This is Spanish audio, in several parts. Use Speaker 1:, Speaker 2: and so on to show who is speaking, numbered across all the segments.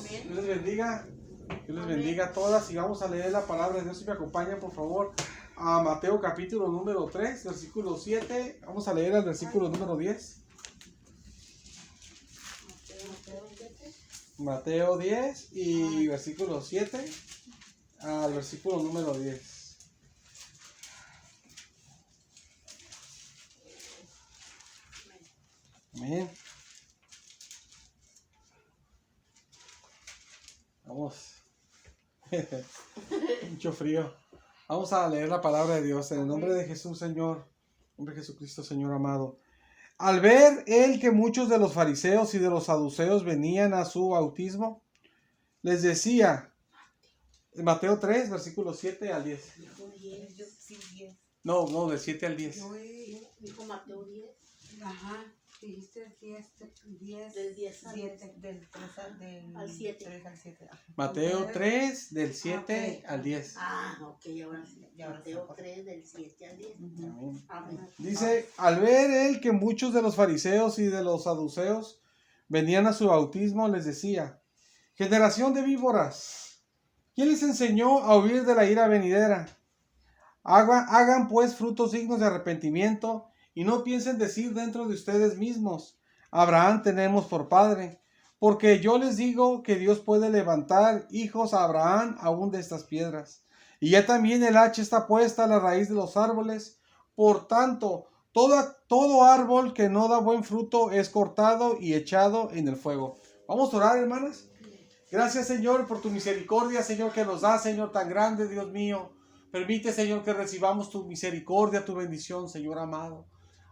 Speaker 1: Dios les bendiga. Dios les bendiga a todas y vamos a leer la palabra de Dios. Si me acompañan, por favor, a Mateo capítulo número 3, versículo 7. Vamos a leer el versículo número 10. Mateo 10 y versículo 7 al versículo número 10. Amén. Vamos. Mucho frío. Vamos a leer la palabra de Dios en el nombre de Jesús, Señor. En el nombre de Jesucristo, Señor amado. Al ver él que muchos de los fariseos y de los saduceos venían a su bautismo, les decía, en Mateo 3, versículos 7 al 10. No, del 7 al 10.
Speaker 2: Dijo Mateo 10.
Speaker 3: Ajá, dijiste 10,
Speaker 2: Del 10 al
Speaker 3: 7, del 3
Speaker 2: al 7.
Speaker 3: 3 al 7.
Speaker 1: Mateo 3, del 7 al 10.
Speaker 2: Ok, ahora sí. Mateo 3, del 7 al 10.
Speaker 1: Amén.
Speaker 2: Amén.
Speaker 1: Dice, al ver él que muchos de los fariseos y de los saduceos venían a su bautismo, les decía, generación de víboras, ¿quién les enseñó a huir de la ira venidera? Hagan pues frutos dignos de arrepentimiento y no piensen decir dentro de ustedes mismos, Abraham tenemos por padre, porque yo les digo que Dios puede levantar hijos a Abraham aún de estas piedras. Y ya también el hacha está puesta a la raíz de los árboles. Por tanto, todo árbol que no da buen fruto es cortado y echado en el fuego. Vamos a orar, hermanas. Gracias, Señor, por tu misericordia, Señor, que nos da, Señor, tan grande, Dios mío. Permite, Señor, que recibamos tu misericordia, tu bendición, Señor amado.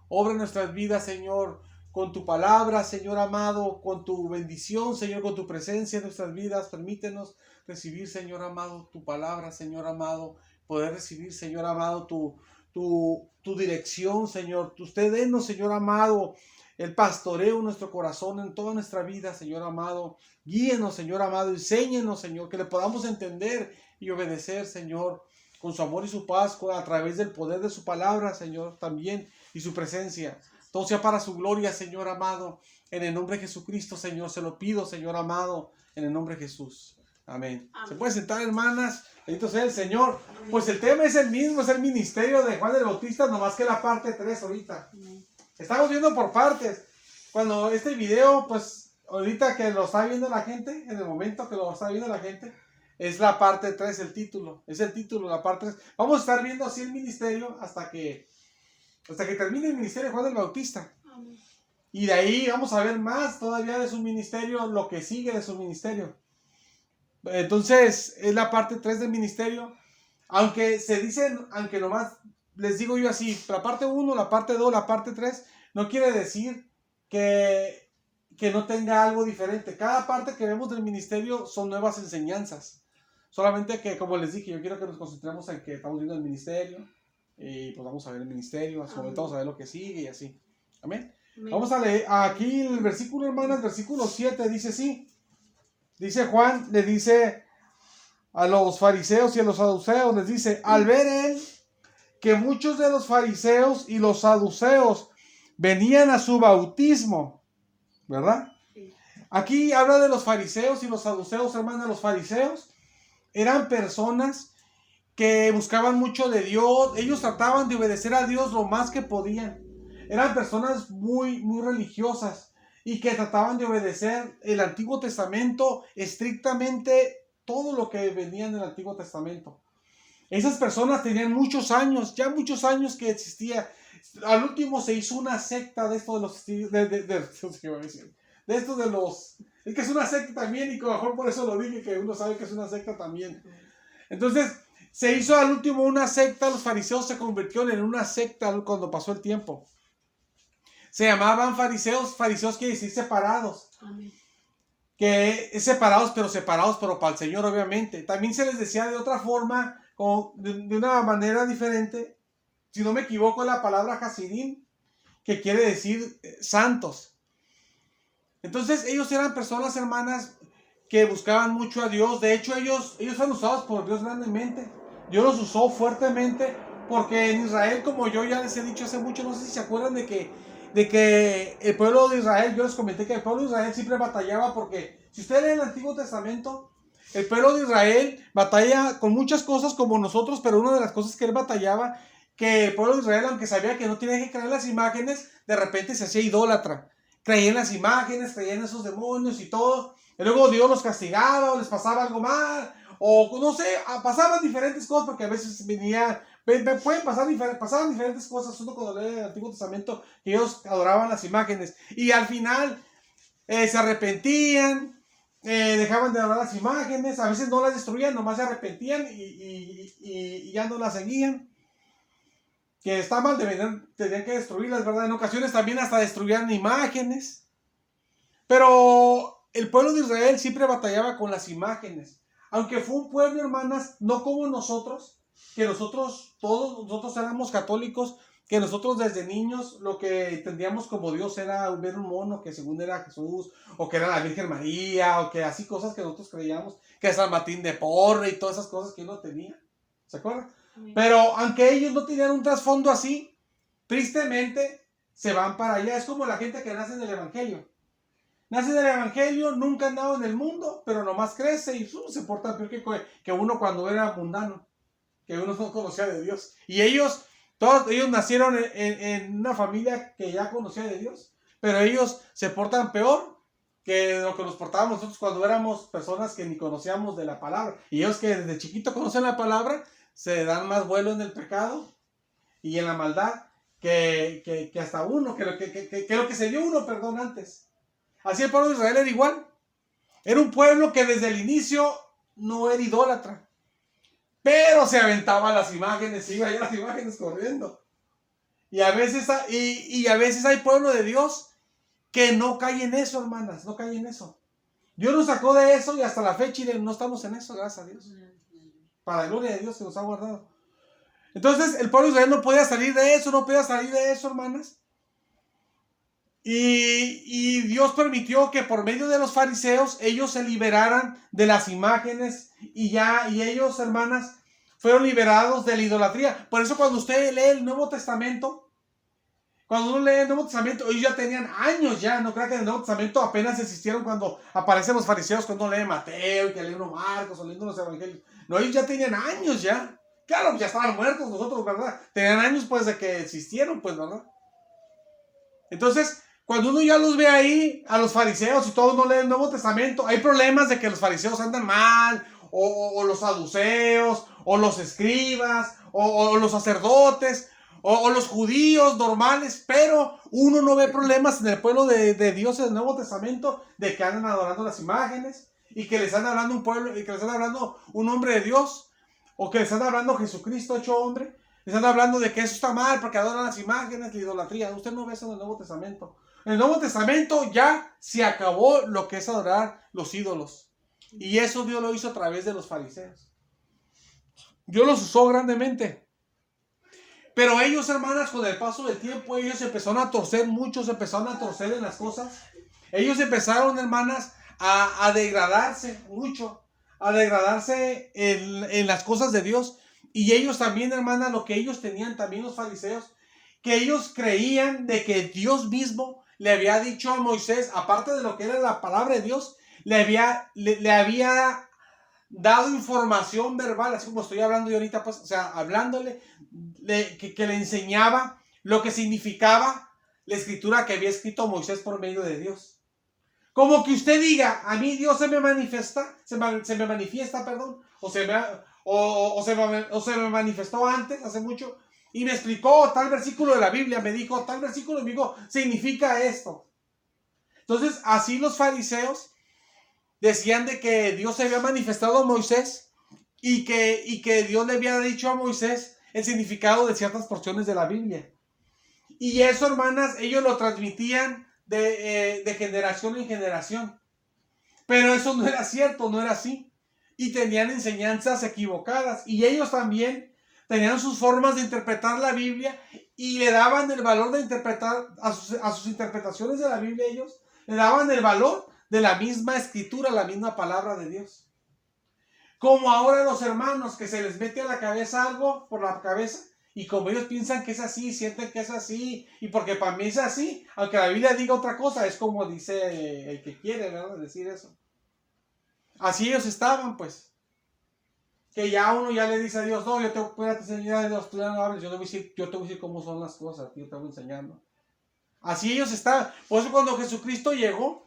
Speaker 1: Obra en nuestras vidas, Señor, con tu palabra, Señor amado, con tu bendición, Señor, con tu presencia en nuestras vidas. Permítenos recibir, Señor amado, tu palabra, Señor amado. Poder recibir, Señor amado, tu dirección, Señor. Usted denos, Señor amado, el pastoreo en nuestro corazón, en toda nuestra vida, Señor amado. Guíenos, Señor amado, enséñenos, Señor, que le podamos entender y obedecer, Señor, con su amor y su paz, a través del poder de su palabra, Señor, también, y su presencia. Todo sea para su gloria, Señor amado. En el nombre de Jesucristo, Señor, se lo pido, Señor amado, en el nombre de Jesús. Amén.
Speaker 2: Amén.
Speaker 1: ¿Se puede sentar, hermanas? Bendito sea el Señor. Pues el tema es el mismo, es el ministerio de Juan el Bautista, nomás que la parte 3 ahorita. Estamos viendo por partes. Cuando este video, pues, ahorita que lo está viendo la gente, en el momento que lo está viendo la gente, es la parte 3, el título. Es el título, la parte 3. Vamos a estar viendo así el ministerio hasta que termine el ministerio de Juan el Bautista.
Speaker 2: Amén.
Speaker 1: Y de ahí vamos a ver más todavía de su ministerio, lo que sigue de su ministerio. Entonces, es la parte 3 del ministerio. Aunque se dicen, aunque nomás les digo yo así, la parte 1, la parte 2, la parte 3, no quiere decir que no tenga algo diferente. Cada parte que vemos del ministerio son nuevas enseñanzas. Solamente que, como les dije, yo quiero que nos concentremos en que estamos viendo el ministerio. Y pues vamos a ver el ministerio, a su momento vamos a ver lo que sigue y así. Amén. Vamos a leer aquí el versículo, hermanas, versículo 7, dice así. Dice Juan, le dice a los fariseos y a los saduceos, les dice, al ver él que muchos de los fariseos y los saduceos venían a su bautismo, ¿verdad?
Speaker 2: Sí.
Speaker 1: Aquí habla de los fariseos y los saduceos, hermanas. Los fariseos eran personas que buscaban mucho de Dios. Ellos trataban de obedecer a Dios lo más que podían. Eran personas muy, muy religiosas y que trataban de obedecer el Antiguo Testamento estrictamente, todo lo que venía en el Antiguo Testamento. Esas personas tenían muchos años, ya muchos años que existía. Al último se hizo una secta de esto de los... de esto de los... Es que es una secta también, y a lo mejor por eso lo dije, que uno sabe que es una secta también. Entonces, se hizo al último una secta. Los fariseos se convirtieron en una secta cuando pasó el tiempo. Se llamaban fariseos. Fariseos quiere decir separados.
Speaker 2: Amén.
Speaker 1: Que es separados, pero para el Señor, obviamente. También se les decía de otra forma, de una manera diferente. Si no me equivoco, la palabra Hasidim, que quiere decir santos. Entonces, ellos eran personas, hermanas, que buscaban mucho a Dios. De hecho, ellos fueron usados por Dios grandemente. Dios los usó fuertemente, porque en Israel, como yo ya les he dicho hace mucho, no sé si se acuerdan de de que el pueblo de Israel, yo les comenté que el pueblo de Israel siempre batallaba porque, si ustedes leen el Antiguo Testamento, el pueblo de Israel batalla con muchas cosas como nosotros, pero una de las cosas que él batallaba, que el pueblo de Israel, aunque sabía que no tenía que creer en las imágenes, de repente se hacía idólatra. Creía en las imágenes, creía en esos demonios y todo. Y luego Dios los castigaba o les pasaba algo mal, o no sé, pasaban diferentes cosas porque a veces pasaban diferentes cosas. Uno cuando lee el Antiguo Testamento, que ellos adoraban las imágenes y al final se arrepentían. Dejaban de adorar las imágenes, a veces no las destruían, nomás se arrepentían y ya no las seguían. Que está mal, tenían que destruirlas, ¿verdad? En ocasiones también hasta destruían imágenes. Pero el pueblo de Israel siempre batallaba con las imágenes. Aunque fue un pueblo, hermanas, no como nosotros, que todos nosotros éramos católicos, que nosotros desde niños lo que entendíamos como Dios era ver un mono que según era Jesús, o que era la Virgen María, o que así cosas que nosotros creíamos, que San Martín de Porres y todas esas cosas que uno tenía. ¿Se acuerdan? Pero aunque ellos no tenían un trasfondo así, tristemente se van para allá. Es como la gente que nace en el Evangelio. Nace en el Evangelio, nunca han dado en el mundo, pero nomás crece y se porta peor que uno cuando era mundano, que uno no conocía de Dios. Y todos ellos nacieron en una familia que ya conocía de Dios, pero ellos se portan peor que lo que nos portábamos nosotros cuando éramos personas que ni conocíamos de la palabra. Y ellos que desde chiquito conocen la palabra, se dan más vuelo en el pecado y en la maldad que hasta uno, que lo que se dio uno, perdón, antes. Así el pueblo de Israel era igual. Era un pueblo que desde el inicio no era idólatra, pero se aventaba las imágenes, iba allá las imágenes corriendo. Y a veces hay pueblo de Dios que no cae en eso, hermanas, no cae en eso. Dios nos sacó de eso y hasta la fecha no estamos en eso, gracias a Dios. Para la gloria de Dios que nos ha guardado. Entonces el pueblo de Israel no podía salir de eso, hermanas. Y Dios permitió que por medio de los fariseos ellos se liberaran de las imágenes y ellos, hermanas, fueron liberados de la idolatría. Por eso cuando usted lee el Nuevo Testamento, ellos ya tenían años ya, no creo que en el Nuevo Testamento apenas existieron cuando aparecen los fariseos, cuando lee Mateo y que lee Marcos o leyendo los evangelios. No, ellos ya tenían años ya. Claro, ya estaban muertos nosotros, ¿verdad? Tenían años pues de que existieron, pues, ¿verdad? Entonces, cuando uno ya los ve ahí, a los fariseos y todos no leen el Nuevo Testamento, hay problemas de que los fariseos andan mal, o los saduceos, o los escribas, o los sacerdotes, o los judíos normales, pero uno no ve problemas en el pueblo de Dios en el Nuevo Testamento de que andan adorando las imágenes y que les andan hablando un pueblo y que les andan hablando un hombre de Dios, o que les andan hablando Jesucristo hecho hombre. Les andan hablando de que eso está mal porque adoran las imágenes, la idolatría. Usted no ve eso en el Nuevo Testamento. En el Nuevo Testamento ya se acabó lo que es adorar los ídolos. Y eso Dios lo hizo a través de los fariseos. Dios los usó grandemente. Pero ellos, hermanas, con el paso del tiempo, ellos empezaron a torcer mucho, se empezaron a torcer en las cosas. Ellos empezaron, hermanas, a degradarse mucho, a degradarse en las cosas de Dios. Y ellos también, hermanas, lo que ellos tenían, también los fariseos, que ellos creían de que Dios mismo le había dicho a Moisés, aparte de lo que era la palabra de Dios, le había dado información verbal, así como estoy hablando yo ahorita, pues, o sea, hablándole, que le enseñaba lo que significaba la escritura que había escrito Moisés por medio de Dios. Como que usted diga, a mí Dios se me manifiesta, perdón, o se me manifestó antes, hace mucho, y me explicó tal versículo de la Biblia, me dijo, tal versículo me dijo, significa esto. Entonces, así los fariseos decían de que Dios se había manifestado a Moisés y que Dios le había dicho a Moisés el significado de ciertas porciones de la Biblia. Y eso, hermanas, ellos lo transmitían de generación en generación. Pero eso no era cierto, no era así. Y tenían enseñanzas equivocadas. Y ellos también tenían sus formas de interpretar la Biblia y le daban el valor de interpretar a sus interpretaciones de la Biblia. Ellos le daban el valor de la misma escritura, la misma palabra de Dios. Como ahora los hermanos que se les mete a la cabeza algo por la cabeza Y como ellos piensan que es así, sienten que es así, y porque para mí es así, aunque la Biblia diga otra cosa, es como dice el que quiere, ¿verdad? Decir eso. Así ellos estaban, pues. Que ya uno ya le dice a Dios, no, yo te voy a enseñar a Dios, tú ya no hables, yo te voy a decir cómo son las cosas, yo te voy enseñando. Así ellos estaban. Por eso cuando Jesucristo llegó,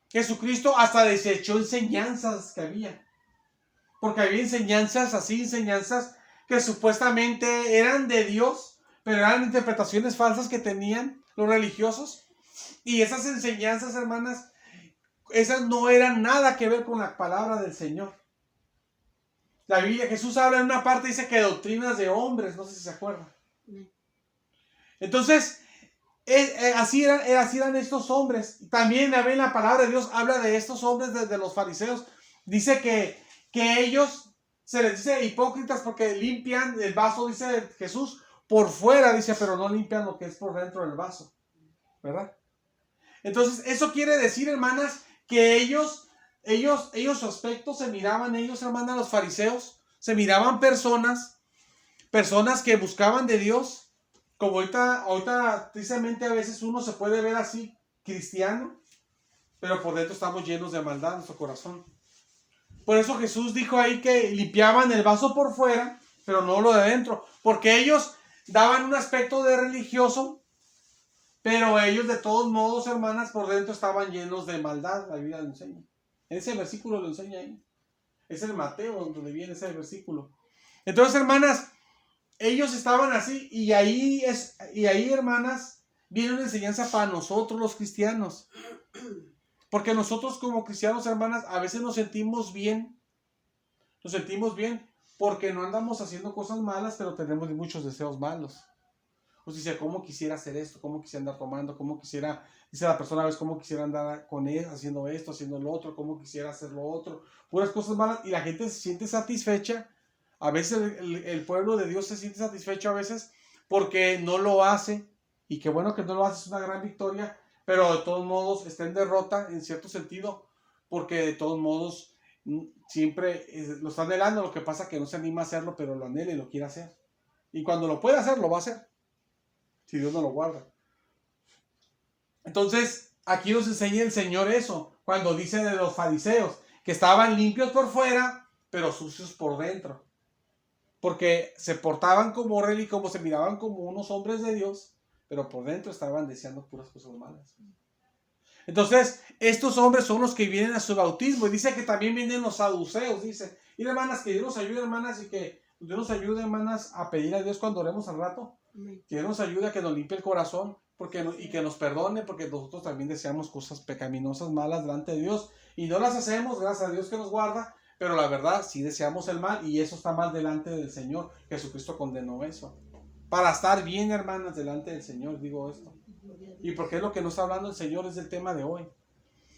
Speaker 1: Jesucristo hasta desechó enseñanzas que había. Porque había enseñanzas así, enseñanzas que supuestamente eran de Dios, pero eran interpretaciones falsas que tenían los religiosos. Y esas enseñanzas, hermanas, esas no eran nada que ver con la palabra del Señor. La Biblia, Jesús habla en una parte, dice que doctrinas de hombres, no sé si se acuerdan. Entonces, así eran estos hombres. También en la palabra de Dios habla de estos hombres, de los fariseos. Dice que ellos se les dice hipócritas porque limpian el vaso, dice Jesús, por fuera, dice, pero no limpian lo que es por dentro del vaso, ¿verdad? Entonces, eso quiere decir, hermanas, que ellos su aspecto se miraban, ellos, hermanas, los fariseos, se miraban personas que buscaban de Dios, como ahorita tristemente a veces uno se puede ver así, cristiano, pero por dentro estamos llenos de maldad en nuestro corazón. Por eso Jesús dijo ahí que limpiaban el vaso por fuera, pero no lo de adentro, porque ellos daban un aspecto de religioso, pero ellos de todos modos, hermanas, por dentro estaban llenos de maldad. La Biblia lo enseña. En ese versículo lo enseña ahí. Es el Mateo donde viene ese versículo. Entonces, hermanas, ellos estaban así, y ahí, hermanas, viene una enseñanza para nosotros los cristianos. Porque nosotros como cristianos, hermanas, a veces nos sentimos bien porque no andamos haciendo cosas malas, pero tenemos muchos deseos malos. O sea, ¿cómo quisiera hacer esto? ¿Cómo quisiera andar tomando? ¿Cómo quisiera, dice la persona a veces, cómo quisiera andar con él, haciendo esto, haciendo lo otro? ¿Cómo quisiera hacer lo otro? Puras cosas malas, y la gente se siente satisfecha. A veces el pueblo de Dios se siente satisfecho a veces porque no lo hace, y qué bueno que no lo hace, es una gran victoria, pero de todos modos está en derrota en cierto sentido, porque de todos modos siempre lo está anhelando. Lo que pasa es que no se anima a hacerlo, pero lo anhela y lo quiere hacer. Y cuando lo puede hacer, lo va a hacer, si Dios no lo guarda. Entonces, aquí nos enseña el Señor eso, cuando dice de los fariseos, que estaban limpios por fuera, pero sucios por dentro. Porque se portaban como se miraban como unos hombres de Dios, pero por dentro estaban deseando puras cosas malas. Entonces, estos hombres son los que vienen a su bautismo. Y dice que también vienen los saduceos. Dice, y hermanas, que Dios nos ayude, hermanas, y que Dios nos ayude, hermanas, a pedir a Dios cuando oremos al rato. Que Dios nos ayude a que nos limpie el corazón y que nos perdone, porque nosotros también deseamos cosas pecaminosas, malas delante de Dios. Y no las hacemos, gracias a Dios que nos guarda, pero la verdad, sí deseamos el mal, y eso está mal delante del Señor. Jesucristo condenó eso. Para estar bien, hermanas, delante del Señor, digo esto. Y porque es lo que nos está hablando el Señor, es el tema de hoy.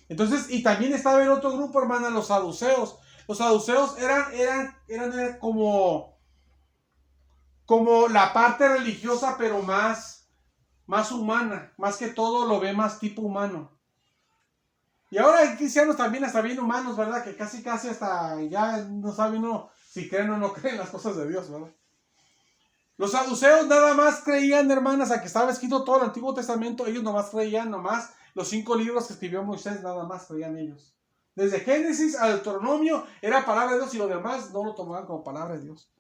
Speaker 1: Entonces, y también estaba el otro grupo, hermanas, los saduceos. Los saduceos eran como la parte religiosa, pero más humana. Más que todo lo ve más tipo humano. Y ahora hay cristianos también hasta bien humanos, ¿verdad? Que casi hasta ya no sabe uno si creen o no creen las cosas de Dios, ¿verdad? Los saduceos nada más creían, hermanas, a que estaba escrito todo el Antiguo Testamento. Ellos nomás creían, los 5 libros que escribió Moisés, nada más creían ellos. Desde Génesis a Deuteronomio era palabra de Dios, y lo demás no lo tomaban como palabra de Dios.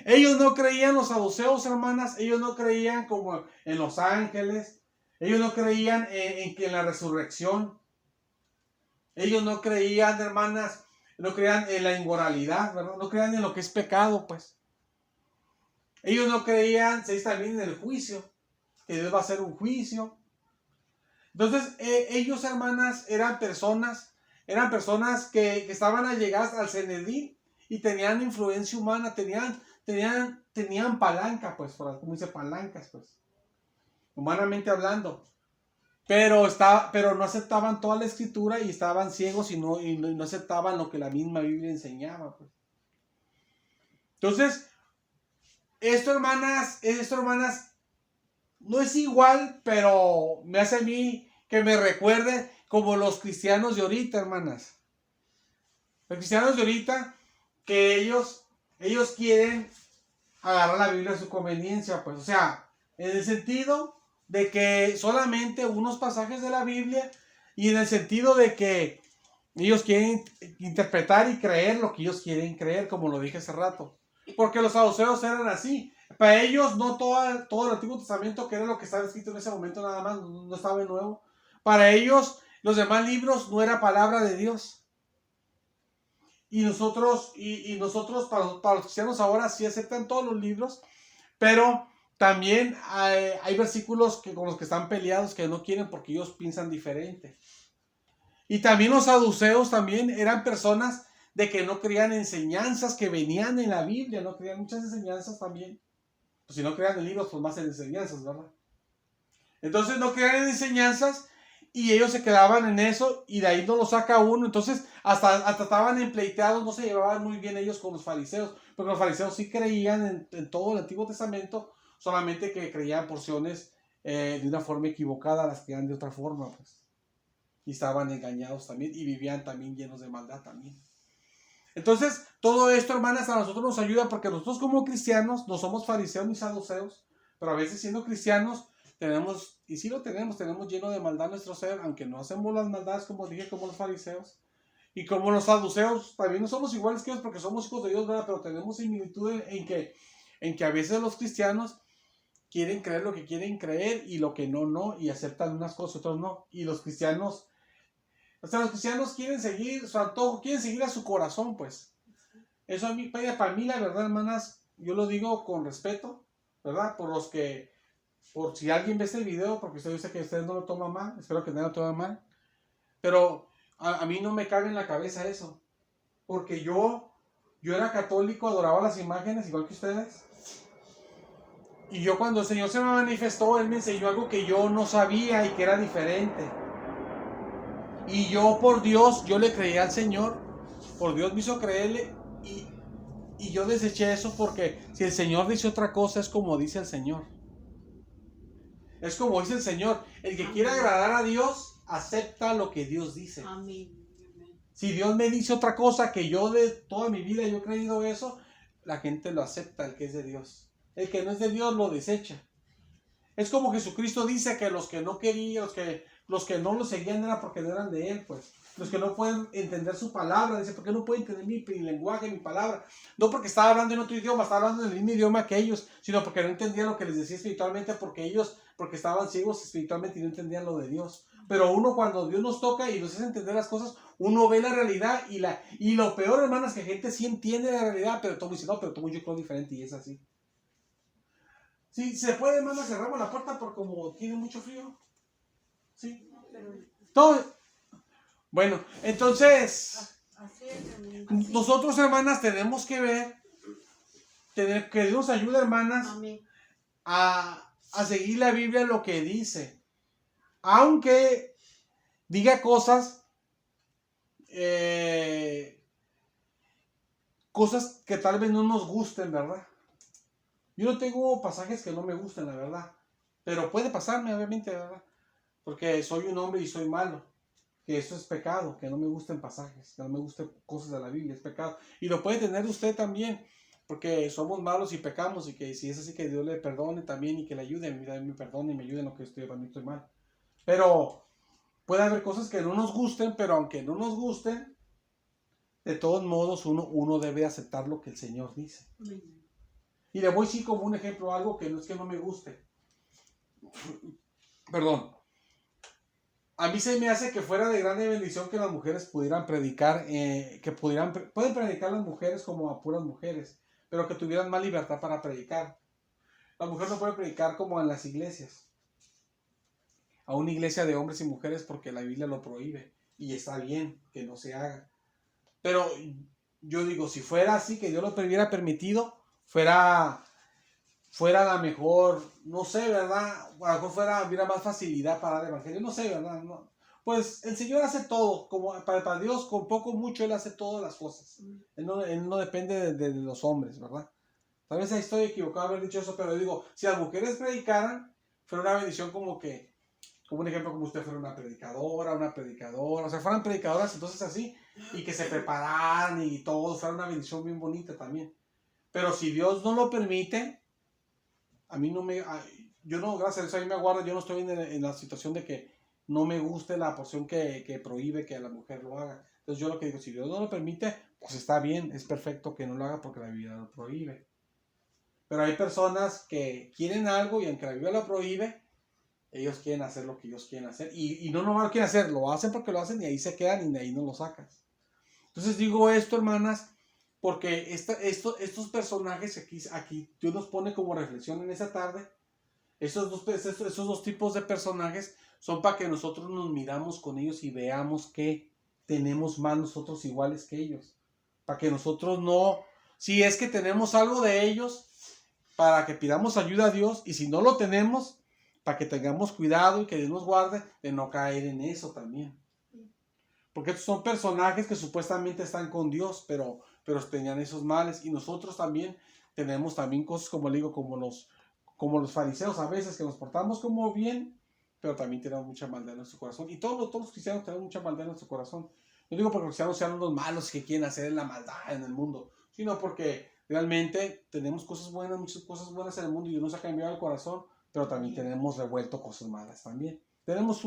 Speaker 1: Ellos no creían, los saduceos, hermanas, ellos no creían como en los ángeles. Ellos no creían en la resurrección. Ellos no creían, hermanas, no creían en la inmoralidad, ¿verdad? No creían en lo que es pecado, pues. Ellos no creían, se dice también, en el juicio, que Dios va a hacer un juicio. Entonces, ellos, hermanas, eran personas que estaban allegadas al Sanedrín y tenían influencia humana, tenían palanca, pues, como dice, palancas, pues, humanamente hablando. Pero no aceptaban toda la escritura, y estaban ciegos y no aceptaban lo que la misma Biblia enseñaba, pues. Entonces, esto, hermanas, no es igual, pero me hace a mí que me recuerde como los cristianos de ahorita, hermanas. Los cristianos de ahorita, que ellos quieren agarrar la Biblia a su conveniencia, pues, o sea, en el sentido de que solamente unos pasajes de la Biblia y en el sentido de que ellos quieren interpretar y creer lo que ellos quieren creer, como lo dije hace rato. Porque los saduceos eran así. Para ellos no todo el Antiguo Testamento, que era lo que estaba escrito en ese momento nada más, no estaba en nuevo. Para ellos los demás libros no era palabra de Dios. Y nosotros, para los cristianos ahora sí aceptan todos los libros, pero también hay versículos con los que están peleados que no quieren porque ellos piensan diferente. Y también los saduceos también eran personas de que no creían enseñanzas que venían en la Biblia, no creían muchas enseñanzas también. Pues si no creían en libros, pues más en enseñanzas, ¿verdad? Entonces no creían en enseñanzas y ellos se quedaban en eso y de ahí no lo saca uno. Entonces hasta estaban empleiteados, no se llevaban muy bien ellos con los fariseos, porque los fariseos sí creían en todo el Antiguo Testamento, solamente que creían porciones de una forma equivocada, las creían de otra forma, pues. Y estaban engañados también y vivían también llenos de maldad también. Entonces, todo esto, hermanas, a nosotros nos ayuda porque nosotros como cristianos no somos fariseos ni saduceos, pero a veces siendo cristianos tenemos, y sí lo tenemos lleno de maldad nuestro ser, aunque no hacemos las maldades como dije, como los fariseos. Y como los saduceos, también no somos iguales que ellos porque somos hijos de Dios, ¿verdad? Pero tenemos similitud en que a veces los cristianos quieren creer lo que quieren creer y lo que no, y aceptan unas cosas, otras no. Y los cristianos, o sea, los cristianos quieren seguir su antojo, quieren seguir a su corazón, pues. Eso a mí, para mí, la verdad, hermanas, yo lo digo con respeto, ¿verdad? Por si alguien ve este video, porque usted dice que ustedes no lo toman mal, espero que no lo tomen mal, pero a mí no me cabe en la cabeza eso, porque yo era católico, adoraba las imágenes, igual que ustedes, y yo cuando el Señor se me manifestó, Él me enseñó algo que yo no sabía y que era diferente. Y yo por Dios, yo le creí al Señor, por Dios me hizo creerle y yo deseché eso porque si el Señor dice otra cosa es como dice el Señor. Es como dice el Señor, el que quiera agradar a Dios, acepta lo que Dios dice.
Speaker 2: Amén.
Speaker 1: Si Dios me dice otra cosa que yo de toda mi vida yo he creído eso, la gente lo acepta, el que es de Dios. El que no es de Dios lo desecha. Es como Jesucristo dice que los que no querían, los que no lo seguían era porque no eran de Él, pues. Los que no pueden entender su palabra, dice, ¿por qué no pueden entender mi lenguaje, mi palabra? No porque estaba hablando en otro idioma, estaba hablando en el mismo idioma que ellos, sino porque no entendían lo que les decía espiritualmente, porque estaban ciegos espiritualmente y no entendían lo de Dios. Pero uno cuando Dios nos toca y nos hace entender las cosas, uno ve la realidad y lo peor, hermano, es que gente sí entiende la realidad, pero todo dice, no, pero todo yo creo diferente y es así. Sí, se puede, hermano, cerramos la puerta porque como tiene mucho frío. Sí. Todo. Bueno, entonces, nosotros, hermanas, tenemos que ver, que Dios nos ayude, hermanas,
Speaker 2: Amén.
Speaker 1: a seguir la Biblia lo que dice. Aunque diga cosas que tal vez no nos gusten, ¿verdad? Yo no tengo pasajes que no me gusten, la verdad. Pero puede pasarme, obviamente, ¿verdad? Porque soy un hombre y soy malo. Que eso es pecado, que no me gusten pasajes, que no me gusten cosas de la Biblia, es pecado. Y lo puede tener usted también, porque somos malos y pecamos, y que si es así, que Dios le perdone también y que le ayude, me perdone y me ayude en lo que estoy, para mí estoy mal. Pero puede haber cosas que no nos gusten, pero aunque no nos gusten, de todos modos uno debe aceptar lo que el Señor dice. Y le voy a decir como un ejemplo algo que no es que no me guste. Perdón. A mí se me hace que fuera de grande bendición que las mujeres pudieran predicar, pueden predicar las mujeres como a puras mujeres, pero que tuvieran más libertad para predicar. La mujer no puede predicar como en las iglesias, a una iglesia de hombres y mujeres porque la Biblia lo prohíbe y está bien que no se haga. Pero yo digo, si fuera así, que Dios lo hubiera permitido, fuera la mejor, no sé, ¿verdad? A lo mejor hubiera más facilidad para el evangelio, no sé, ¿verdad? No. Pues el Señor hace todo, como para Dios, con poco mucho, Él hace todas las cosas. Él no depende de los hombres, ¿verdad? Tal vez estoy equivocado haber dicho eso, pero digo, si las mujeres predicaran, fuera una bendición como un ejemplo, como usted fuera una predicadora, o sea, fueran predicadoras, entonces así, y que se prepararan y todo, fuera una bendición bien bonita también. Pero si Dios no lo permite, a mí no me... Yo no, gracias a Dios, a mí me aguarda, yo no estoy en la situación de que no me guste la porción que prohíbe que la mujer lo haga. Entonces yo lo que digo, si Dios no lo permite, pues está bien, es perfecto que no lo haga porque la Biblia lo prohíbe. Pero hay personas que quieren algo y aunque la Biblia lo prohíbe, ellos quieren hacer lo que ellos quieren hacer. Y no lo quieren hacer, lo hacen porque lo hacen y ahí se quedan y de ahí no lo sacas. Entonces digo esto, hermanas, porque estos personajes aquí Dios nos pone como reflexión en esa tarde. Esos dos tipos de personajes son para que nosotros nos miramos con ellos y veamos que tenemos más nosotros iguales que ellos. Para que nosotros no, si es que tenemos algo de ellos, para que pidamos ayuda a Dios, y si no lo tenemos, para que tengamos cuidado y que Dios nos guarde de no caer en eso también. Porque estos son personajes que supuestamente están con Dios, pero tenían esos males, y nosotros también tenemos también cosas, como le digo, como los fariseos a veces, que nos portamos como bien, pero también tenemos mucha maldad en nuestro corazón. Y todos los cristianos tenemos mucha maldad en nuestro corazón. No digo porque los cristianos sean los malos que quieren hacer la maldad en el mundo, sino porque realmente tenemos cosas buenas, muchas cosas buenas en el mundo, y Dios nos ha cambiado el corazón, pero también tenemos revuelto cosas malas también. Tenemos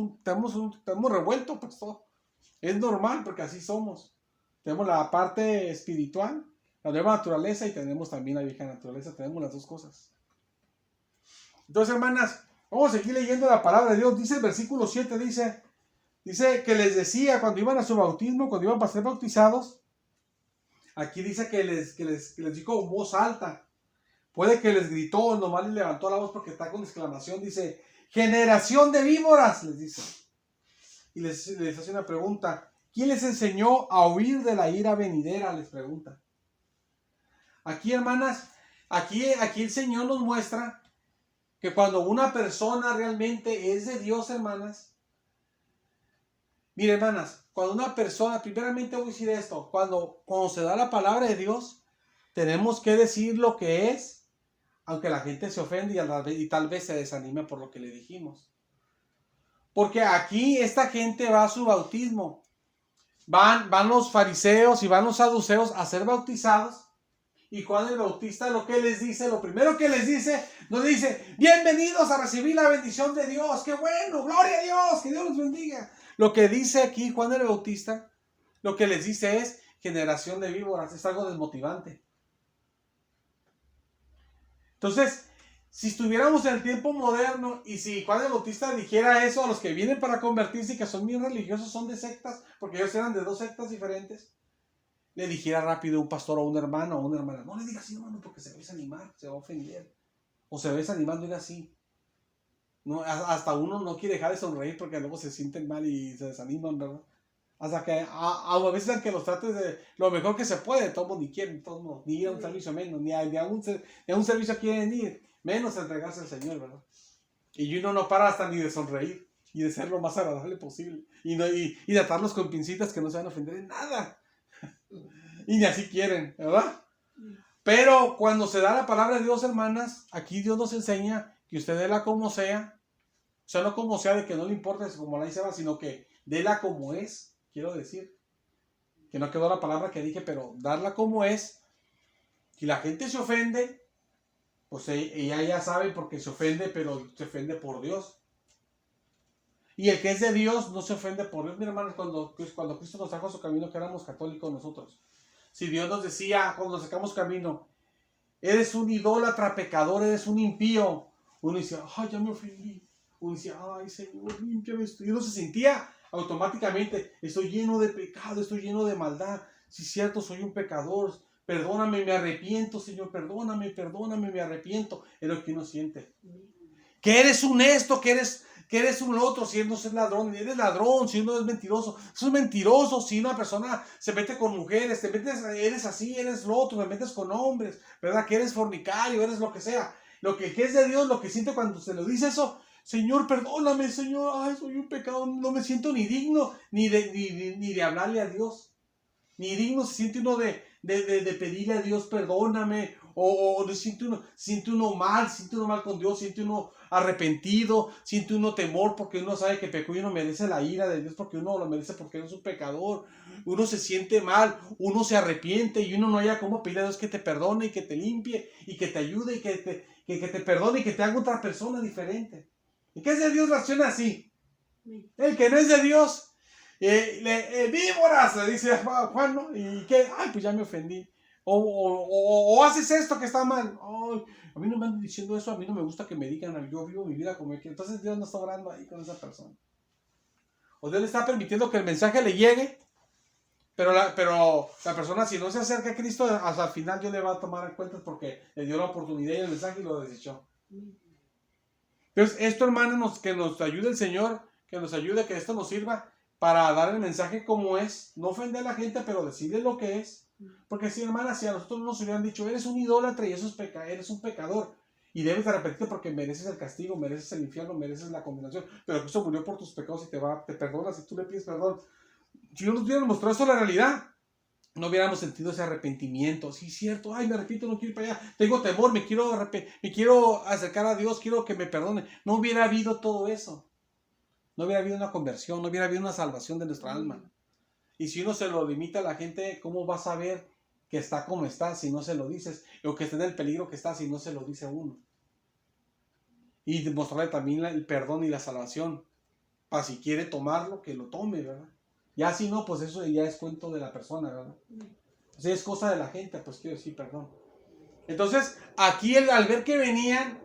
Speaker 1: revuelto pues todo. Es normal porque así somos. Tenemos la parte espiritual, la nueva naturaleza, y tenemos también la vieja naturaleza. Tenemos las dos cosas. Entonces, hermanas, vamos a seguir leyendo la palabra de Dios. Dice el versículo 7, dice que les decía cuando iban a su bautismo, cuando iban para ser bautizados, aquí dice que les dijo con voz alta. Puede que les gritó, nomás les levantó la voz porque está con exclamación. Dice, generación de víboras, les dice. Y les hace una pregunta. ¿Quién les enseñó a huir de la ira venidera? Les pregunta. Aquí, hermanas, aquí el Señor nos muestra que cuando una persona realmente es de Dios, hermanas. Mire, hermanas, cuando una persona, primeramente voy a decir esto, cuando se da la palabra de Dios, tenemos que decir lo que es, aunque la gente se ofende y tal vez se desanime por lo que le dijimos. Porque aquí esta gente va a su bautismo. Van los fariseos y van los saduceos a ser bautizados. Y Juan el Bautista lo que les dice, lo primero que les dice, no les dice, bienvenidos a recibir la bendición de Dios, qué bueno, gloria a Dios, que Dios los bendiga. Lo que dice aquí Juan el Bautista, lo que les dice es, generación de víboras, es algo desmotivante. Entonces, si estuviéramos en el tiempo moderno y si Juan el Bautista dijera eso a los que vienen para convertirse y que son bien religiosos, son de sectas, porque ellos eran de dos sectas diferentes, le dijera rápido a un pastor o a un hermano o a una hermana, no le digas así, hermano, porque se va a desanimar, se va a ofender, o se va desanimando, diga así. No, hasta uno no quiere dejar de sonreír porque luego se sienten mal y se desaniman, ¿verdad? Hasta que a veces aunque los trates de lo mejor que se puede, todos ni quieren, todos ni ir a un servicio menos, ni a un servicio quieren ir, menos entregarse al Señor, ¿verdad? Y uno no para hasta ni de sonreír y de ser lo más agradable posible y de atarlos con pincitas que no se van a ofender en nada. Y ni así quieren, ¿verdad? Pero cuando se da la palabra de Dios, hermanas, aquí Dios nos enseña que usted déla como sea. O sea, no como sea de que no le importe como la dice, sino que déla como es, quiero decir. Que no quedó la palabra que dije, pero darla como es. Si la gente se ofende, pues ella ya sabe porque se ofende, pero se ofende por Dios. Y el que es de Dios no se ofende por Dios. Mi hermano, cuando Cristo nos trajo a su camino, que éramos católicos nosotros. Si Dios nos decía, cuando nos sacamos camino, eres un idólatra pecador, eres un impío. Uno decía, ay, ya me ofendí. Uno decía, ay, Señor, límpiame esto. Y uno se sentía automáticamente, estoy lleno de pecado, estoy lleno de maldad. Si es cierto, soy un pecador. Perdóname, me arrepiento, Señor, perdóname, me arrepiento. Es lo que uno siente. Que eres un esto, que eres un otro, si no es ladrón, eres ladrón, si uno es mentiroso. Eso es mentiroso, si una persona se mete con mujeres, eres así, eres lo otro, te metes con hombres, ¿verdad? Que eres fornicario, eres lo que sea. Lo que es de Dios, lo que siente cuando se lo dice eso, Señor, perdóname, Señor, ay, soy un pecador, no me siento ni digno ni de hablarle a Dios. Ni digno se siente uno de pedirle a Dios, perdóname, O siente uno mal con Dios, siente uno arrepentido, siente uno temor porque uno sabe que pecó y uno merece la ira de Dios porque uno lo merece porque uno es un pecador. Uno se siente mal, uno se arrepiente y uno no haya cómo pedirle a Dios que te perdone y que te limpie y que te ayude y que te perdone y que te haga otra persona diferente. ¿Y qué es de Dios? Reacciona así. El que no es de Dios, víboras, le dice Juan, ¿no? ¿Y qué? Ay, pues ya me ofendí. O haces esto que está mal. Ay, a mí no me andan diciendo eso, a mí no me gusta que me digan, yo vivo mi vida como quiero. Entonces Dios no está orando ahí con esa persona. O Dios le está permitiendo que el mensaje le llegue, pero la persona, si no se acerca a Cristo, hasta el final Dios le va a tomar en cuenta porque le dio la oportunidad y el mensaje y lo desechó. Entonces, esto, hermanos, que nos ayude el Señor, que nos ayude, que esto nos sirva para dar el mensaje como es, no ofender a la gente, pero decirle lo que es. Porque si, hermanas, si a nosotros nos hubieran dicho, eres un idólatra y eso es eres un pecador, y debes de arrepentirte porque mereces el castigo, mereces el infierno, mereces la condenación, pero Cristo murió por tus pecados y te perdona si tú le pides perdón. Si no nos hubieran mostrado eso la realidad, no hubiéramos sentido ese arrepentimiento. Sí, cierto, ay, me arrepiento, no quiero ir para allá, tengo temor, me quiero acercar a Dios, quiero que me perdone. No hubiera habido todo eso. No hubiera habido una conversión, no hubiera habido una salvación de nuestra alma. Y si uno se lo limita a la gente, ¿cómo va a saber que está como está si no se lo dices? O que está en el peligro que está si no se lo dice a uno. Y demostrarle también el perdón y la salvación. Para si quiere tomarlo, que lo tome, ¿verdad? Ya si no, pues eso ya es cuento de la persona, ¿verdad? Si es cosa de la gente, pues quiero decir perdón. Entonces, aquí al ver que venían,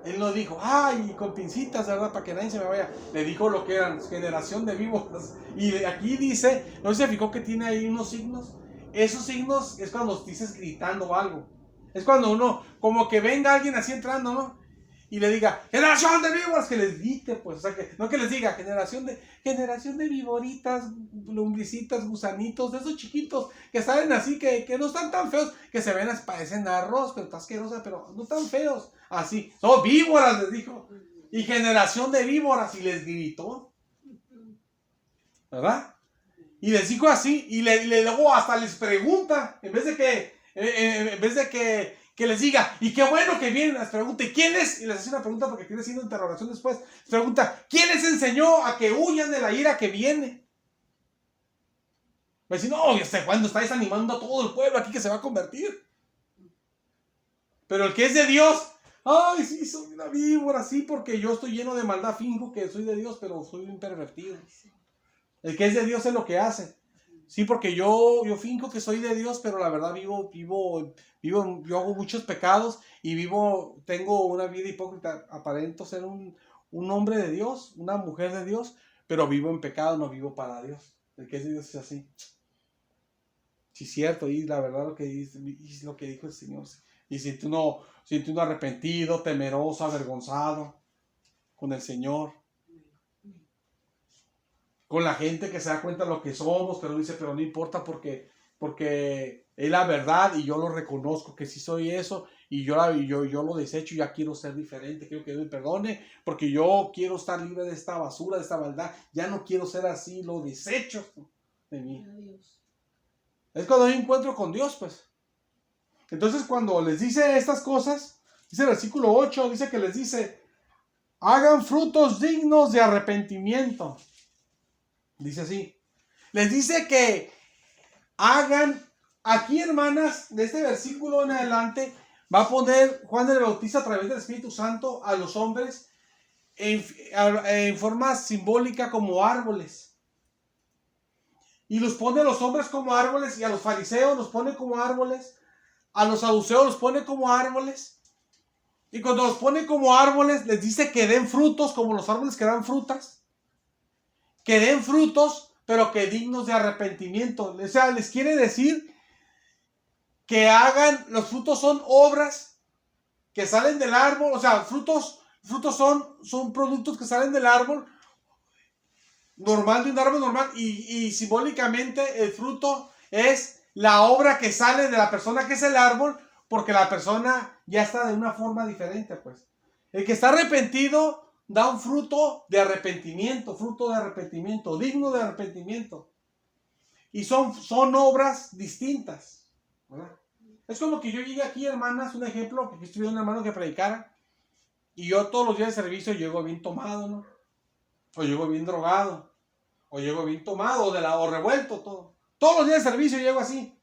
Speaker 1: él no dijo, ay, con pincitas, ¿verdad? Para que nadie se me vaya. Le dijo lo que eran, generación de víboras. Y aquí dice, ¿no se fijó que tiene ahí unos signos? Esos signos es cuando dices gritando algo. Es cuando uno, como que venga alguien así entrando, ¿no? Y le diga, generación de víboras, que les grite, pues, o sea, que no que les diga, generación de víboritas, lombricitas, gusanitos, de esos chiquitos, que salen así, que no están tan feos, que se ven, parecen arroz, pero está asquerosa, pero no tan feos, así, son víboras, les dijo, y generación de víboras, y les gritó, ¿verdad? Y les dijo así, y luego hasta les pregunta, en vez de que les diga, y qué bueno que vienen, les pregunta, ¿quién es? Y les hace una pregunta porque tiene siendo interrogación después. Les pregunta, ¿quién les enseñó a que huyan de la ira que viene? Va a decir, no, cuando estáis animando a todo el pueblo aquí que se va a convertir. Pero el que es de Dios, ay, sí, soy una víbora, sí, porque yo estoy lleno de maldad, finjo que soy de Dios, pero soy un pervertido. El que es de Dios es lo que hace. Sí, porque yo finjo que soy de Dios, pero la verdad yo hago muchos pecados y tengo una vida hipócrita. Aparento ser un hombre de Dios, una mujer de Dios, pero vivo en pecado, no vivo para Dios. El que es de Dios es así. Sí, cierto, y la verdad lo que dice, es lo que dijo el Señor. Y siente uno arrepentido, temeroso, avergonzado con el Señor. Con la gente que se da cuenta de lo que somos, pero dice, pero no importa porque es la verdad y yo lo reconozco que sí soy eso y yo lo desecho, ya quiero ser diferente, quiero que Dios me perdone porque yo quiero estar libre de esta basura, de esta maldad, ya no quiero ser así, lo desecho de mí. Es cuando hay encuentro con Dios, pues. Entonces cuando les dice estas cosas, dice el versículo 8, dice que les dice, hagan frutos dignos de arrepentimiento. Dice así. Les dice que hagan, aquí hermanas, de este versículo en adelante, va a poner Juan el Bautista a través del Espíritu Santo a los hombres en forma simbólica como árboles. Y los pone a los hombres como árboles y a los fariseos los pone como árboles, a los saduceos los pone como árboles. Y cuando los pone como árboles, les dice que den frutos como los árboles que dan frutas. Que den frutos, pero que dignos de arrepentimiento. O sea, les quiere decir que los frutos son obras que salen del árbol. O sea, frutos son productos que salen del árbol normal, de un árbol normal. Y simbólicamente el fruto es la obra que sale de la persona que es el árbol, porque la persona ya está de una forma diferente, pues. El que está arrepentido da un fruto de arrepentimiento, digno de arrepentimiento. Y son obras distintas, ¿verdad? Es como que yo llegue aquí, hermanas, un ejemplo, que aquí estuviera un hermano que predicara, y yo todos los días de servicio llego bien tomado, ¿no? O llego bien drogado, o llego bien tomado, o revuelto, todo. Todos los días de servicio llego así.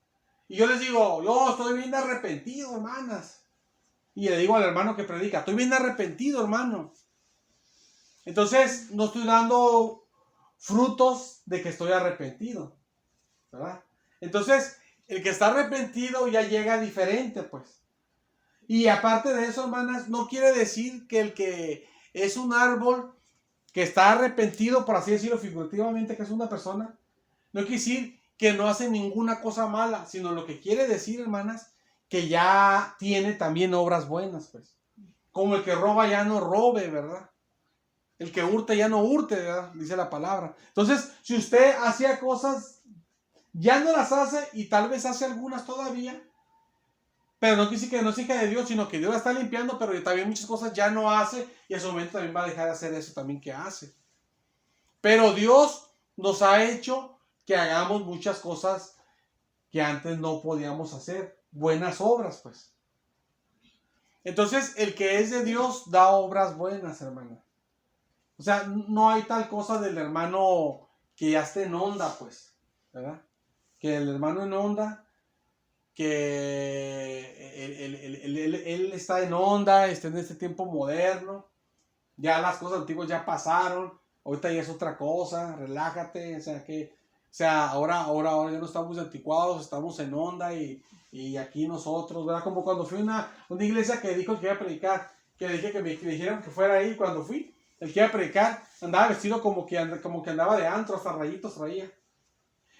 Speaker 1: Y yo les digo, yo estoy bien arrepentido, hermanas. Y le digo al hermano que predica, estoy bien arrepentido, hermano. Entonces, no estoy dando frutos de que estoy arrepentido, ¿verdad? Entonces, el que está arrepentido ya llega diferente, pues. Y aparte de eso, hermanas, no quiere decir que el que es un árbol que está arrepentido, por así decirlo figurativamente, que es una persona, no quiere decir que no hace ninguna cosa mala, sino lo que quiere decir, hermanas, que ya tiene también obras buenas, pues. Como el que roba ya no robe, ¿verdad? El que hurta ya no hurte, ¿verdad? Dice la palabra. Entonces, si usted hacía cosas, ya no las hace y tal vez hace algunas todavía, pero no quiere decir que no es hija de Dios, sino que Dios la está limpiando, pero también muchas cosas ya no hace y a su momento también va a dejar de hacer eso también que hace. Pero Dios nos ha hecho que hagamos muchas cosas que antes no podíamos hacer. Buenas obras, pues. Entonces, el que es de Dios da obras buenas, hermano. O sea, no hay tal cosa del hermano que ya esté en onda, pues, ¿verdad? Que el hermano en onda, que él está en onda, está en este tiempo moderno, ya las cosas antiguas ya pasaron, ahorita ya es otra cosa, relájate, o sea, ahora ya no estamos anticuados, estamos en onda y aquí nosotros, ¿verdad? Como cuando fui a una iglesia que dijo que iba a predicar, que dije que me dijeron que fuera ahí cuando fui. El que iba a predicar andaba vestido como que andaba de antro, hasta rayitos traía.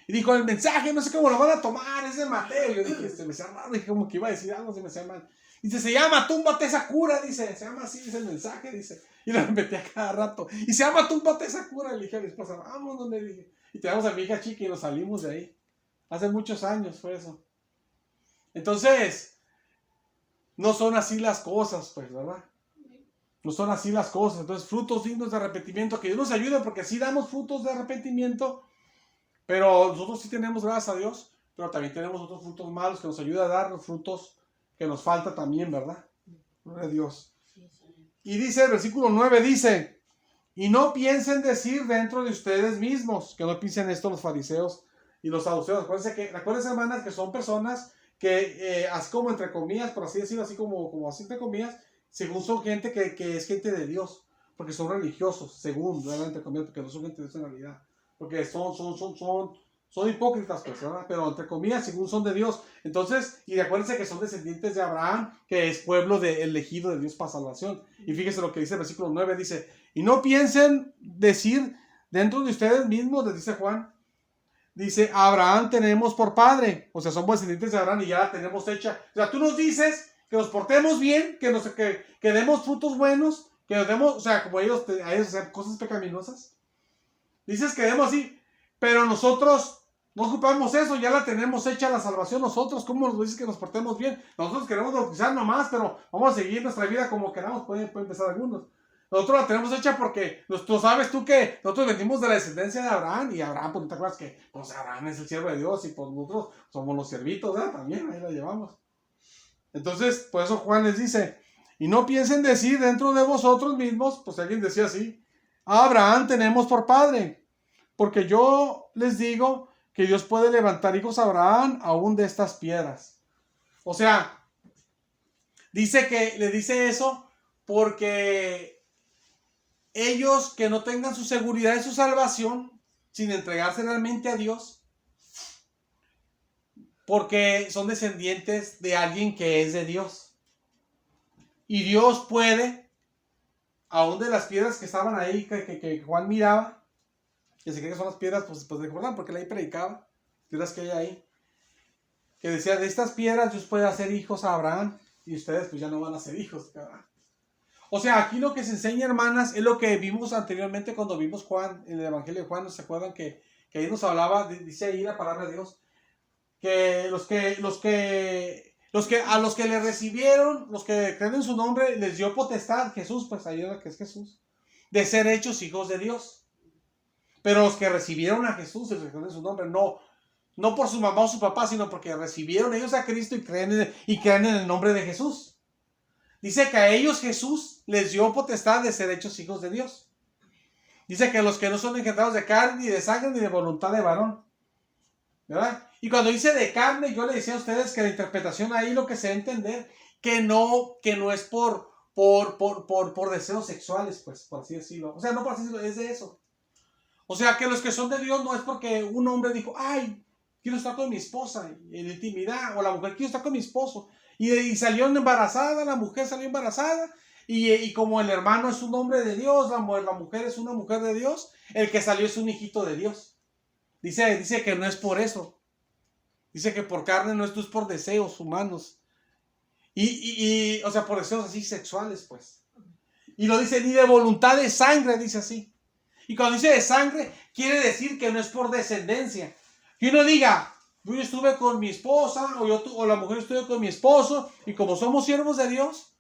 Speaker 1: Y dijo, el mensaje, no sé cómo lo van a tomar, es de Mateo. Yo dije, se me hacía raro, dije, como que iba a decir algo, se me hacía mal. Dice, se llama túmbate esa cura, dice, se llama así, dice el mensaje, dice. Y lo repetía cada rato. Y se llama túmbate esa cura. Le dije a mi esposa, vámonos, le dije. Y tenemos a mi hija chica y nos salimos de ahí. Hace muchos años fue eso. Entonces, no son así las cosas, pues, ¿verdad? No son así las cosas. Entonces, frutos dignos de arrepentimiento. Que Dios nos ayude porque sí damos frutos de arrepentimiento. Pero nosotros sí tenemos, gracias a Dios. Pero también tenemos otros frutos malos que nos ayuda a dar los frutos que nos falta también, ¿verdad? Gloria a Dios. Y dice, el versículo 9 dice, y no piensen decir dentro de ustedes mismos, que no piensen esto los fariseos y los saduceos. Acuérdense, hermanas, que son personas que, así como entre comillas, por así decirlo, así como así entre comillas, según son gente que es gente de Dios, porque son religiosos, según, ¿verdad? Entre comillas, porque no son gente de Dios en realidad, porque son hipócritas, pues, ¿verdad? Pero entre comillas, según son de Dios. Entonces, y acuérdense que son descendientes de Abraham, que es pueblo elegido de Dios para salvación. Y fíjense lo que dice el versículo 9, dice, y no piensen decir dentro de ustedes mismos, les dice Juan, dice, Abraham tenemos por padre, o sea, somos descendientes de Abraham y ya la tenemos hecha. O sea, tú nos dices que nos portemos bien, que demos frutos buenos, que nos demos, o sea, como ellos hacer cosas pecaminosas. Dices que demos así, pero nosotros no ocupamos eso, ya la tenemos hecha la salvación nosotros. ¿Cómo nos dices que nos portemos bien? Nosotros queremos bautizar nomás, pero vamos a seguir nuestra vida como queramos, pueden empezar algunos. Nosotros la tenemos hecha porque tú sabes tú que nosotros venimos de la descendencia de Abraham, y Abraham, pues no te acuerdas que pues Abraham es el siervo de Dios y pues nosotros somos los siervitos, ¿verdad? También ahí la llevamos. Entonces, por eso Juan les dice, y no piensen decir dentro de vosotros mismos, pues alguien decía así, a Abraham tenemos por padre, porque yo les digo que Dios puede levantar hijos a Abraham aún de estas piedras. O sea, le dice eso porque ellos que no tengan su seguridad de su salvación, sin entregarse realmente a Dios, porque son descendientes de alguien que es de Dios. Y Dios puede, aún de las piedras que estaban ahí, que Juan miraba, que se cree que son las piedras, pues de Jordán, porque él ahí predicaba, piedras que hay ahí, que decía, de estas piedras Dios puede hacer hijos a Abraham, y ustedes pues ya no van a ser hijos, ¿verdad? O sea, aquí lo que se enseña, hermanas, es lo que vimos anteriormente cuando vimos Juan, en el Evangelio de Juan, ¿no se acuerdan que ahí nos hablaba, dice ahí la palabra de Dios, que a los que le recibieron, los que creen en su nombre, les dio potestad, Jesús, pues ahí era que es Jesús, de ser hechos hijos de Dios. Pero los que recibieron a Jesús, les recibieron en su nombre, no no por su mamá o su papá, sino porque recibieron ellos a Cristo y creen en el nombre de Jesús. Dice que a ellos Jesús les dio potestad de ser hechos hijos de Dios. Dice que los que no son engendrados de carne, ni de sangre, ni de voluntad de varón. ¿Verdad? Y cuando dice de carne, yo le decía a ustedes que la interpretación ahí lo que se va a entender, que no es por deseos sexuales, pues, por así decirlo. O sea, no por así decirlo, es de eso. O sea, que los que son de Dios no es porque un hombre dijo, ay, quiero estar con mi esposa en intimidad, o la mujer quiero estar con mi esposo. Y salió embarazada, la mujer salió embarazada, y como el hermano es un hombre de Dios, la mujer es una mujer de Dios, el que salió es un hijito de Dios. Dice que no es por eso. Dice que por carne no es por deseos humanos. O sea, por deseos así sexuales, pues. Y lo dice, ni de voluntad de sangre, dice así. Y cuando dice de sangre, quiere decir que no es por descendencia. Que uno diga, yo estuve con mi esposa, o la mujer estuvo con mi esposo, y como somos siervos de Dios,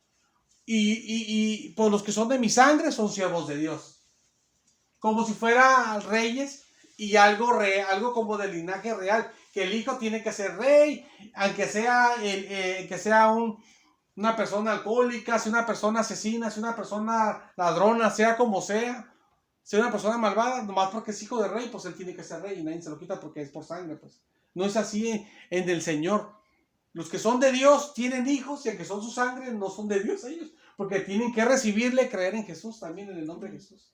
Speaker 1: y por los que son de mi sangre son siervos de Dios. Como si fueran reyes, y algo como de linaje real, que el hijo tiene que ser rey, aunque sea, una persona alcohólica, sea una persona asesina, sea una persona ladrona, sea como sea una persona malvada, nomás porque es hijo de rey, pues él tiene que ser rey y nadie se lo quita porque es por sangre, pues. No es así en el Señor. Los que son de Dios tienen hijos y aunque son su sangre, no son de Dios ellos, porque tienen que recibirle, creer en Jesús también, en el nombre de Jesús.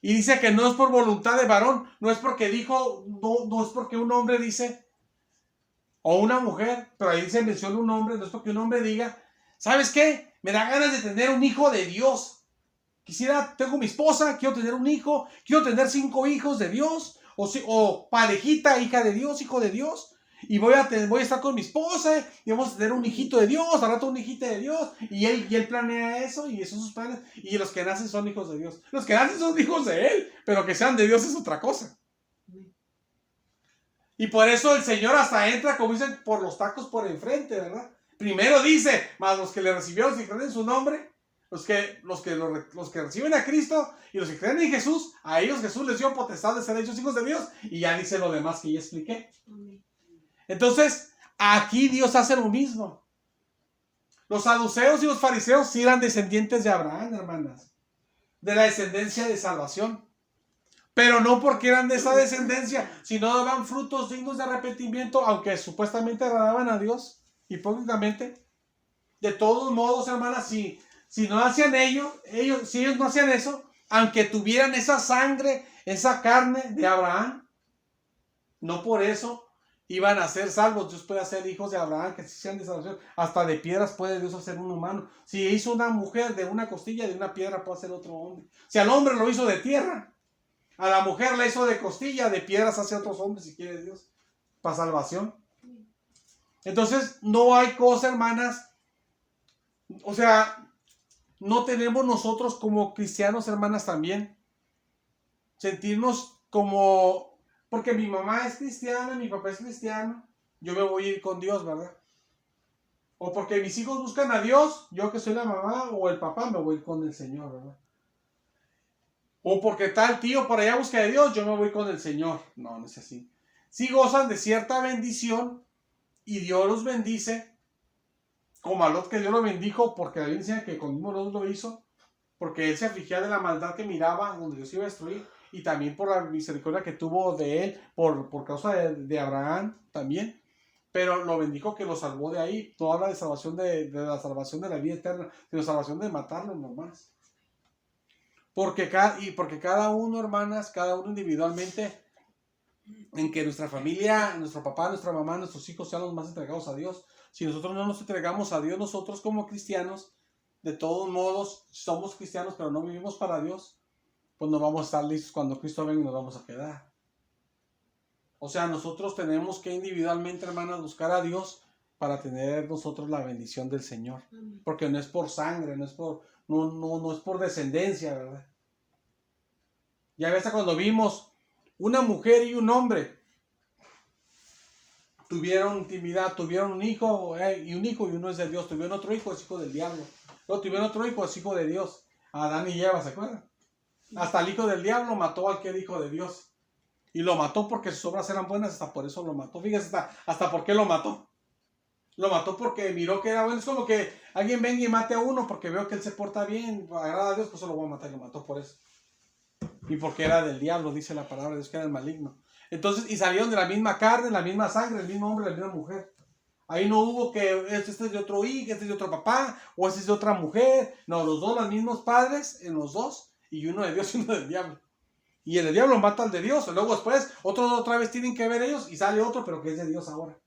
Speaker 1: Y dice que no es por voluntad de varón, no es porque dijo, no es porque un hombre dice, o una mujer, pero ahí se menciona un hombre, no es porque un hombre diga, ¿sabes qué? Me da ganas de tener un hijo de Dios. Tengo mi esposa, quiero tener un hijo, quiero tener 5 hijos de Dios, o parejita, hija de Dios, hijo de Dios. Y voy a estar con mi esposa y vamos a tener un hijito de Dios, al rato un hijito de Dios. Y él planea eso y esos son sus planes. Y los que nacen son hijos de Dios. Los que nacen son hijos de Él, pero que sean de Dios es otra cosa. Y por eso el Señor hasta entra, como dicen, por los tacos por enfrente, ¿verdad? Primero dice, más los que le recibieron si creen en su nombre, los que reciben a Cristo y los que creen en Jesús, a ellos Jesús les dio potestad de ser hechos hijos de Dios. Y ya dice lo demás que ya expliqué. Entonces, aquí Dios hace lo mismo. Los saduceos y los fariseos sí eran descendientes de Abraham, hermanas. De la descendencia de salvación. Pero no porque eran de esa descendencia, sino daban frutos dignos de arrepentimiento, aunque supuestamente agradaban a Dios, hipócritamente. De todos modos, hermanas, si no hacían si ellos no hacían eso, aunque tuvieran esa sangre, esa carne de Abraham, no por eso iban a ser salvos. Dios puede hacer hijos de Abraham que sean de salvación. Hasta de piedras puede Dios hacer un humano. Si hizo una mujer de una costilla, de una piedra puede hacer otro hombre. Si al hombre lo hizo de tierra, a la mujer la hizo de costilla, de piedras hace otros hombres si quiere Dios, para salvación. Entonces no hay cosa, hermanas. O sea, no tenemos nosotros como cristianos, hermanas, también sentirnos como... Porque mi mamá es cristiana, mi papá es cristiano, yo me voy a ir con Dios, ¿verdad? O porque mis hijos buscan a Dios, yo que soy la mamá o el papá me voy a ir con el Señor, ¿verdad? O porque tal tío por allá busca a Dios, yo me voy con el Señor. No, no es así. Sí gozan de cierta bendición y Dios los bendice, como a Lot que Dios lo bendijo, porque la Biblia dice que con mismo Lot lo hizo, porque él se afligía de la maldad que miraba, donde Dios iba a destruir. Y también por la misericordia que tuvo de él, por causa de Abraham también. Pero lo bendijo que lo salvó de ahí. No habla de salvación de la salvación de la vida eterna, sino salvación de matarlo nomás. Porque cada uno, hermanas, cada uno individualmente, en que nuestra familia, nuestro papá, nuestra mamá, nuestros hijos sean los más entregados a Dios. Si nosotros no nos entregamos a Dios, nosotros como cristianos, de todos modos, somos cristianos, pero no vivimos para Dios, pues no vamos a estar listos cuando Cristo venga y nos vamos a quedar. O sea, nosotros tenemos que individualmente, hermanas, buscar a Dios para tener nosotros la bendición del Señor. Porque no es por sangre, no es por descendencia, ¿verdad? Ya ves, cuando vimos una mujer y un hombre tuvieron intimidad, tuvieron un hijo y uno es de Dios, tuvieron otro hijo, es hijo del diablo. Luego tuvieron otro hijo, es hijo de Dios. Adán y Eva, ¿se acuerdan? Hasta el hijo del diablo mató al que era hijo de Dios. Y lo mató porque sus obras eran buenas, hasta por eso lo mató. Fíjese hasta por qué lo mató. Lo mató porque miró que era bueno. Es como que alguien venga y mate a uno porque veo que él se porta bien, agrada a Dios, pues lo voy a matar. Y lo mató por eso. Y porque era del diablo, dice la palabra de Dios, que era el maligno. Entonces, y salieron de la misma carne, la misma sangre, el mismo hombre, la misma mujer. Ahí no hubo que este es de otro hijo, este es de otro papá, o este es de otra mujer. No, los dos, los mismos padres en los dos, y uno de Dios y uno del diablo. Y el diablo mata al de Dios, y luego después, otros otra vez tienen que ver ellos, y sale otro, pero que es de Dios ahora.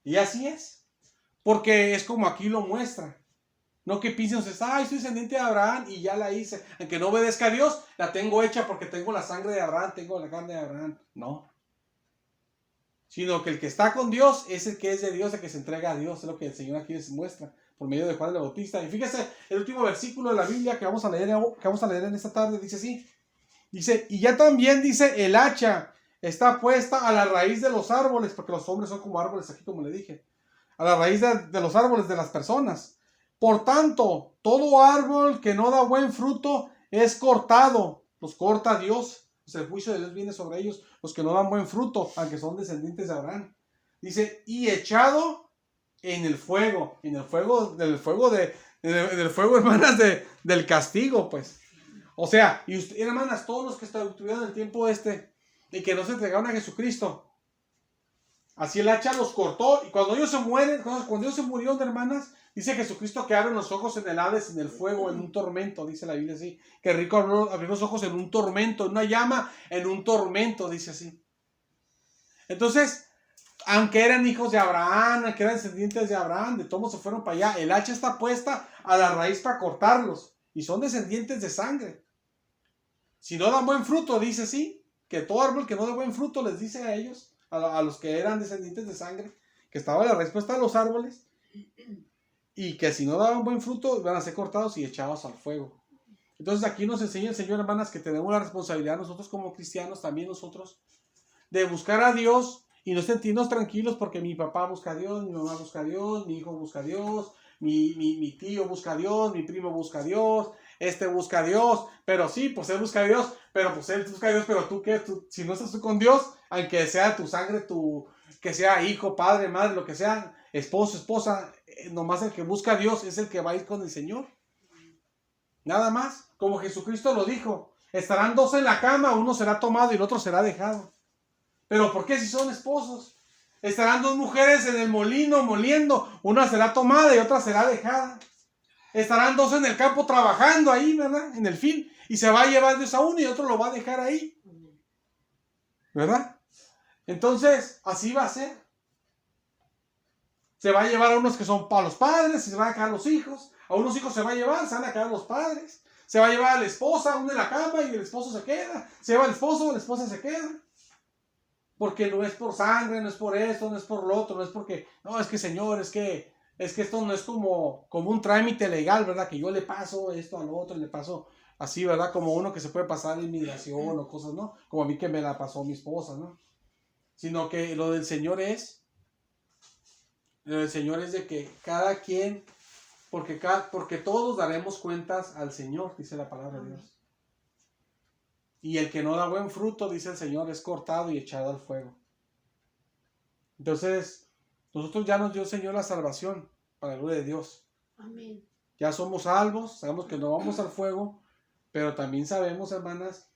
Speaker 1: Y así es. Porque es como aquí lo muestra. No que piensen ustedes, ay, soy descendiente de Abraham y ya la hice. Aunque no obedezca a Dios, la tengo hecha porque tengo la sangre de Abraham, tengo la carne de Abraham. No. Sino que el que está con Dios es el que es de Dios, el que se entrega a Dios. Es lo que el Señor aquí les muestra por medio de Juan el Bautista. Y fíjese, el último versículo de la Biblia que vamos a leer en esta tarde dice así. Dice, y ya también dice, el hacha está puesta a la raíz de los árboles, porque los hombres son como árboles aquí, como le dije. A la raíz de los árboles de las personas. Por tanto, todo árbol que no da buen fruto es cortado. Los corta Dios. Pues el juicio de Dios viene sobre ellos, los que no dan buen fruto, aunque son descendientes de Abraham. Dice, y echado en el fuego. En el fuego, hermanas, del castigo, pues. O sea, y usted, hermanas, todos los que estuvieron en el tiempo y que no se entregaron a Jesucristo, así el hacha los cortó. Y cuando ellos se mueren, cuando ellos se murieron, hermanas, dice Jesucristo que abre los ojos en el Hades, en el fuego, en un tormento, dice la Biblia así. Que rico abrió los ojos en un tormento, en una llama, en un tormento, dice así. Entonces, aunque eran hijos de Abraham, aunque eran descendientes de Abraham, de todos se fueron para allá. El hacha está puesta a la raíz para cortarlos. Y son descendientes de sangre. Si no dan buen fruto, dice así, que todo árbol que no da buen fruto les dice a ellos, a los que eran descendientes de sangre, que estaba la respuesta a los árboles, y que si no daban buen fruto, van a ser cortados y echados al fuego. Entonces aquí nos enseña el Señor, hermanas, que tenemos la responsabilidad nosotros como cristianos, también nosotros, de buscar a Dios y no sentirnos tranquilos porque mi papá busca a Dios, mi mamá busca a Dios, mi hijo busca a Dios, mi tío busca a Dios, mi primo busca a Dios, busca a Dios, pero sí, pues él busca a Dios, pero pues él busca a Dios, pero tú qué, si no estás tú con Dios, aunque sea tu sangre, que sea hijo, padre, madre, lo que sea, esposo, esposa, nomás el que busca a Dios es el que va a ir con el Señor. Nada más, como Jesucristo lo dijo, estarán dos en la cama, uno será tomado y el otro será dejado. Pero ¿por qué si son esposos? Estarán dos mujeres en el molino moliendo, una será tomada y otra será dejada. Estarán dos en el campo trabajando ahí, ¿verdad? En el fin, y se va a llevar Dios a uno y otro lo va a dejar ahí. ¿Verdad? Entonces, así va a ser. Se va a llevar a unos que son para los padres, se van a quedar los hijos. A unos hijos se va a llevar, se van a quedar los padres. Se va a llevar a la esposa, uno en la cama y el esposo se queda. Se lleva el esposo, la esposa se queda. Porque no es por sangre, no es por esto, no es por lo otro, no es porque, no, es que Señor, es que esto no es como un trámite legal, ¿verdad? Que yo le paso esto al otro, le paso así, ¿verdad? Como uno que se puede pasar de inmigración o cosas, ¿no? Como a mí que me la pasó mi esposa, ¿no? Sino que lo del Señor es de que cada quien, porque todos daremos cuentas al Señor, dice la palabra de Dios. Y el que no da buen fruto, dice el Señor, es cortado y echado al fuego. Entonces, nosotros ya nos dio el Señor la salvación para la gloria de Dios.
Speaker 2: Amén.
Speaker 1: Ya somos salvos, sabemos que no vamos al fuego, pero también sabemos, hermanas,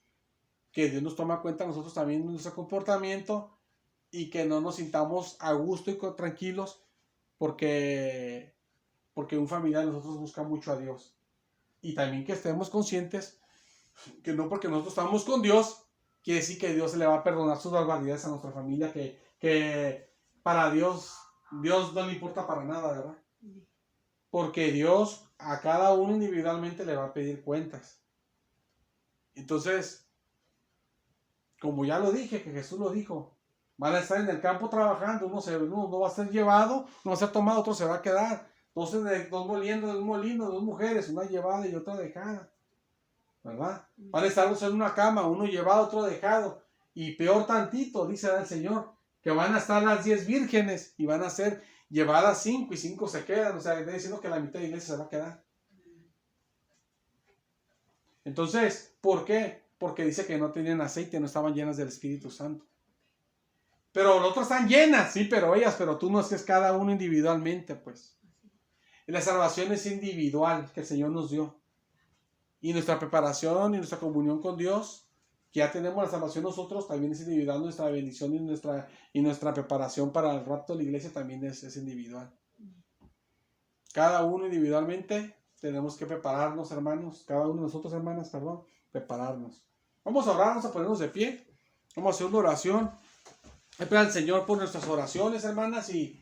Speaker 1: que Dios nos toma cuenta nosotros también de nuestro comportamiento y que no nos sintamos a gusto y tranquilos porque un familiar de nosotros busca mucho a Dios. Y también que estemos conscientes que no porque nosotros estamos con Dios, quiere decir que Dios se le va a perdonar sus barbaridades a nuestra familia, que para Dios no le importa para nada, ¿verdad? Porque Dios a cada uno individualmente le va a pedir cuentas. Entonces, como ya lo dije, que Jesús lo dijo, van a estar en el campo trabajando, uno va a ser llevado, uno va a ser tomado, otro se va a quedar. Dos moliendo de un molino, dos mujeres, una llevada y otra dejada. ¿Verdad? Van a estar en una cama, uno llevado, otro dejado. Y peor tantito, dice el Señor, que van a estar las 10 vírgenes y van a ser llevadas 5 y 5 se quedan. O sea, está diciendo que la mitad de la iglesia se va a quedar. Entonces, ¿por qué? porque dice que no tenían aceite, no estaban llenas del Espíritu Santo. Pero los otros están llenas, sí, pero tú no, es que es cada uno individualmente, pues. Y la salvación es individual que el Señor nos dio. Y nuestra preparación y nuestra comunión con Dios, que ya tenemos la salvación nosotros, también es individual. Nuestra bendición y nuestra preparación para el rapto de la iglesia también es individual. Cada uno individualmente tenemos que prepararnos, hermanos. Cada uno de nosotros, hermanas, perdón, prepararnos. Vamos a orar, vamos a ponernos de pie. Vamos a hacer una oración. Espera al Señor por nuestras oraciones, hermanas, y